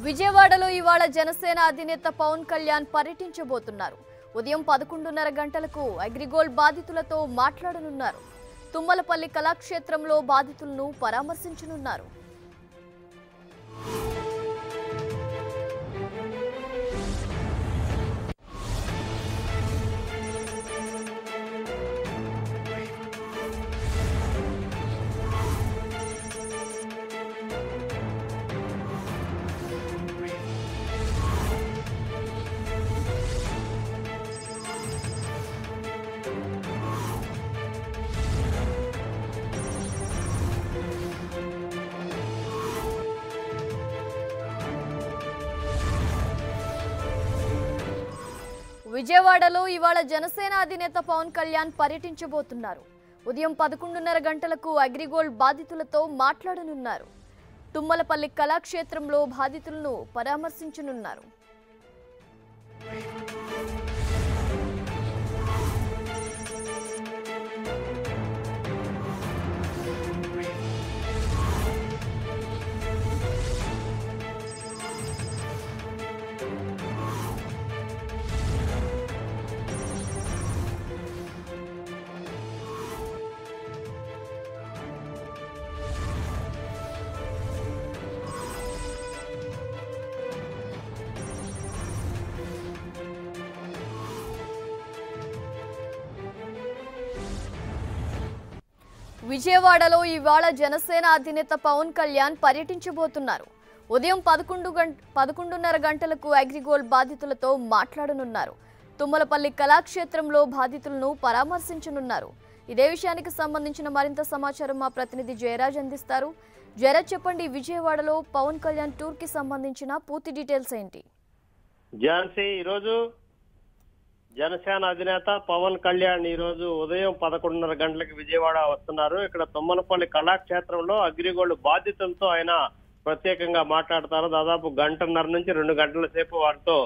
విజయవాడలో ఇవాళ జనసేన అధినేత పవన్ కళ్యాణ్ పర్యటించబోతున్నారు. ఉదయం 11:30 గంటలకు అగ్రిగోల్డ్ బాధితులతో మాట్లాడనున్నారు. తుమ్మలపల్లి కళాక్షేత్రంలో బాధితులను పరామర్శించనున్నారు. విజయవాడలో ఇవాళ జనసేన అధినేత పవన్ కళ్యాణ్ పర్యటించబోతున్నారు. ఉదయం 11:30 గంటలకు అగ్రిగోల్డ్ బాధితులతో మాట్లాడనున్నారు. తుమ్మలపల్లి కళాక్షేత్రంలో బాధితులను పరామర్శించనున్నారు. విజయవాడలో ఇవాళ జనసేన అధినేత పవన్ కళ్యాణ్ పర్యటించబోతున్నారు. ఉదయం 11:30 గంటలకు అగ్రిగోల్డ్ బాధితులతో మాట్లాడనున్నారు. తుమ్మలపల్లి కళాక్షేత్రంలో బాధితులను పరామర్శించనున్నారు. ఇదే విషయానికి సంబంధించిన మరింత సమాచారం మా ప్రతినిధి జయరాజ్ అందిస్తారు. జయరాజ్, చెప్పండి, విజయవాడలో పవన్ కళ్యాణ్ టూర్ కి సంబంధించిన పూర్తి డీటెయిల్స్ ఏంటి? ఝాన్సీ, ఈరోజు జనసేన అధినేత పవన్ కళ్యాణ్ ఈ రోజు ఉదయం 11:30 గంటలకు విజయవాడ వస్తున్నారు. ఇక్కడ తుమ్మలపల్లి కళాక్షేత్రంలో అగ్రిగోల్డ్ బాధితులతో ఆయన ప్రత్యేకంగా మాట్లాడతారు. దాదాపు 1.5 నుంచి 2 గంటల సేపు వారితో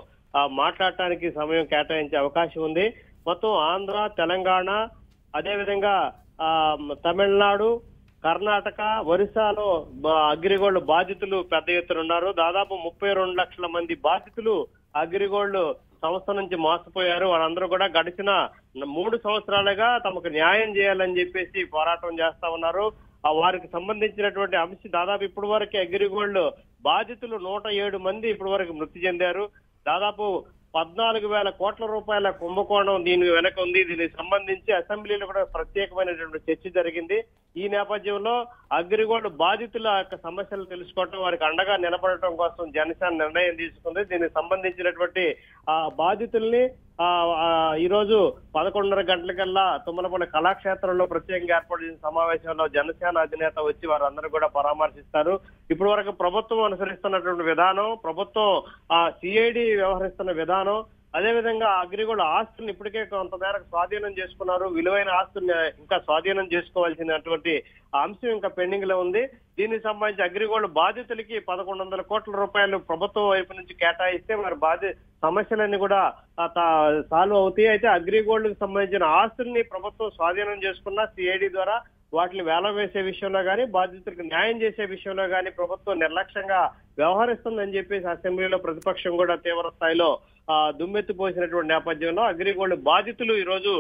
మాట్లాడటానికి సమయం కేటాయించే అవకాశం ఉంది. మొత్తం ఆంధ్ర, తెలంగాణ, అదేవిధంగా తమిళనాడు, కర్ణాటక, ఒరిస్సాలో అగ్రిగోల్డ్ బాధితులు పెద్ద ఎత్తున ఉన్నారు. దాదాపు 32 లక్షల మంది బాధితులు అగ్రిగోల్డ్ సంస్థ నుంచి మోసపోయారు. వాళ్ళందరూ కూడా గడిచిన 3 సంవత్సరాలుగా తమకు న్యాయం చేయాలని చెప్పేసి పోరాటం చేస్తా ఉన్నారు. వారికి సంబంధించినటువంటి అంశం దాదాపు ఇప్పటి వరకు అగ్రిగోల్డ్ బాధితులు 107 మంది ఇప్పటి వరకు మృతి చెందారు. దాదాపు 14,000 కోట్ల రూపాయల కుంభకోణం దీని వెనక ఉంది. దీనికి సంబంధించి అసెంబ్లీలో కూడా ప్రత్యేకమైనటువంటి చర్చ జరిగింది. ఈ నేపథ్యంలో అగ్రిగోల్డ్ బాధితుల యొక్క సమస్యలు తెలుసుకోవటం, వారికి అండగా నిలబడటం కోసం జనసేన నిర్ణయం తీసుకుంది. దీనికి సంబంధించినటువంటి బాధితుల్ని ఈ రోజు 11:30 గంటలకల్లా తుమ్మలపల్లి కళాక్షేత్రంలో ప్రత్యేకంగా ఏర్పాటు చేసిన సమావేశంలో జనసేన అధినేత వచ్చి వారందరూ కూడా పరామర్శిస్తారు. ఇప్పటి వరకు ప్రభుత్వం అనుసరిస్తున్నటువంటి విధానం, ప్రభుత్వం సిఐడి వ్యవహరిస్తున్న విధానం, అదేవిధంగా అగ్రిగోల్డ్ ఆస్తులను ఇప్పటికే కొంతమేరకు స్వాధీనం చేసుకున్నారు. విలువైన ఆస్తుల్ని ఇంకా స్వాధీనం చేసుకోవాల్సినటువంటి అంశం ఇంకా పెండింగ్ లో ఉంది. దీనికి సంబంధించి అగ్రిగోల్డ్ బాధితులకి 1,100 కోట్ల రూపాయలు ప్రభుత్వం వైపు నుంచి కేటాయిస్తే వారి సమస్యలన్నీ కూడా సాల్వ్ అవుతాయి. అయితే అగ్రిగోల్డ్ కి సంబంధించిన ఆస్తుల్ని ప్రభుత్వం స్వాధీనం చేసుకున్న సిఐడి ద్వారా వాటిని వేలం వేసే విషయంలో కానీ, బాధితులకు న్యాయం చేసే విషయంలో కానీ ప్రభుత్వం నిర్లక్ష్యంగా వ్యవహరిస్తుందని చెప్పేసి అసెంబ్లీలో ప్రతిపక్షం కూడా తీవ్ర స్థాయిలో దుమ్మెత్తిపోసినటువంటి నేపథ్యంలో అగ్రిగోల్డ్ బాధితులు ఈ రోజు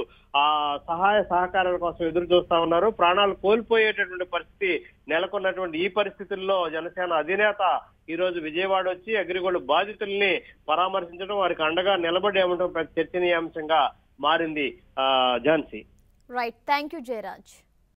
సహాయ సహకారాల కోసం ఎదురు చూస్తా ఉన్నారు. ప్రాణాలు కోల్పోయేటటువంటి పరిస్థితి నెలకొన్నటువంటి ఈ పరిస్థితుల్లో జనసేన అధినేత ఈ రోజు విజయవాడ వచ్చి అగ్రిగోల్డ్ బాధితుల్ని పరామర్శించడం, వారికి అండగా నిలబడి ఉండడం చర్చనీయాంశంగా మారింది. Jhansi. Right, thank you Jayaraj.